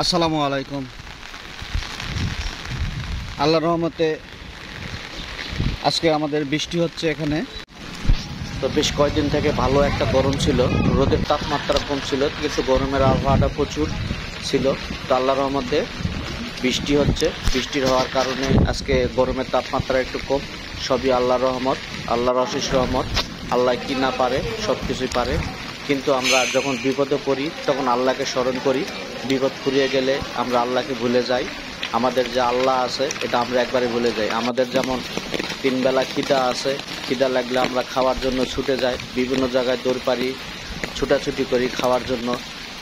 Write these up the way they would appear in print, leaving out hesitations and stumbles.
আসসালামু আলাইকুম। আল্লাহর রহমতে আজকে আমাদের বৃষ্টি হচ্ছে এখানে। তো বেশ কয়েকদিন থেকে ভালো একটা গরম ছিল, রোদের তাপমাত্রা কম ছিল কিন্তু গরমের আবহাওয়াটা প্রচুর ছিল। তো আল্লাহর রহমতে বৃষ্টি হচ্ছে, বৃষ্টির হওয়ার কারণে আজকে গরমের তাপমাত্রা একটু কম। সবই আল্লাহর রহমত, আল্লাহর অশেষ রহমত। আল্লাহ কি না পারে, সব কিছুই পারে। কিন্তু আমরা যখন বিপদে পড়ি তখন আল্লাহকে স্মরণ করি। বিপদ ফুরিয়ে গেলে আমরা আল্লাহকে ভুলে যাই। আমাদের যে আল্লাহ আছে এটা আমরা একবারে ভুলে যাই। আমাদের যেমন তিনবেলা খিদা আছে, খিদা লাগলে আমরা খাওয়ার জন্য ছুটে যাই, বিভিন্ন জায়গায় দৌড় পারি, ছুটাছুটি করি খাওয়ার জন্য।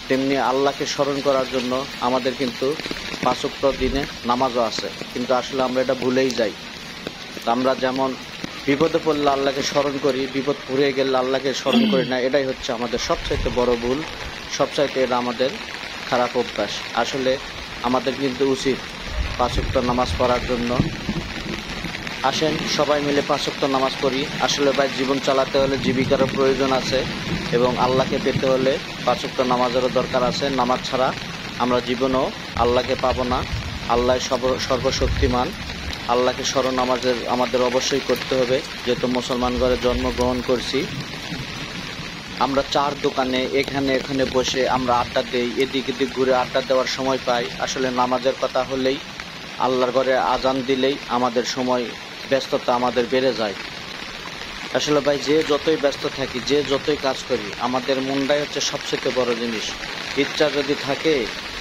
তেমনি আল্লাহকে স্মরণ করার জন্য আমাদের কিন্তু 5 ওয়াক্ত দিনে নামাজও আছে, কিন্তু আসলে আমরা এটা ভুলেই যাই। আমরা যেমন বিপদে পড়লে আল্লাহকে স্মরণ করি, বিপদ ফুরিয়ে গেলে আল্লাহকে স্মরণ করি না, এটাই হচ্ছে আমাদের সবচাইতে বড় ভুল, সবচাইতে এটা আমাদের খারাপ অভ্যাস। আসলে আমাদের কিন্তু উচিত 5 ওয়াক্ত নামাজ পড়ার জন্য। আসেন সবাই মিলে 5 ওয়াক্ত নামাজ পড়ি। আসলে ভাই জীবন চালাতে হলে জীবিকারও প্রয়োজন আছে এবং আল্লাহকে পেতে হলে 5 ওয়াক্ত নামাজেরও দরকার আছে। নামাজ ছাড়া আমরা জীবনেও আল্লাহকে পাবো না। আল্লাহ সর্বশক্তিমান। আল্লাহকে স্মরণ আমাদের অবশ্যই করতে হবে, যেহেতু মুসলমান ঘরে জন্মগ্রহণ করছি। আমরা চার দোকানে এখানে এখানে বসে আমরা আড্ডা দেই, এদিক এদিক ঘুরে আড্ডা দেওয়ার সময় পাই। আসলে নামাজের কথা হলেই, আল্লাহর ঘরে আজান দিলেই আমাদের সময়, ব্যস্ততা আমাদের বেড়ে যায়। আসলে ভাই যে যতই ব্যস্ত থাকি, যে যতই কাজ করি, আমাদের মনটাই হচ্ছে সবচেয়ে বড় জিনিস। ইচ্ছা যদি থাকে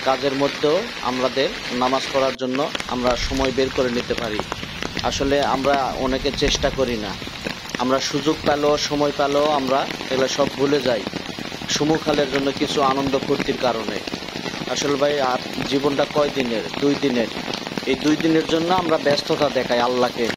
কাজের মধ্যেও আমাদের নামাজ পড়ার জন্য আমরা সময় বের করে নিতে পারি। আসলে আমরা অনেকে চেষ্টা করি না, আমরা সুযোগ পেলেও সময় পেলেও আমরা এগুলো সব ভুলে যাই সমুখালের জন্য, কিছু আনন্দ ফুর্তির কারণে। আসলে ভাই জীবনটা কয় দিনের? 2 দিনের। এই 2 দিনের জন্য আমরা ব্যস্ততা দেখাই আল্লাহকে।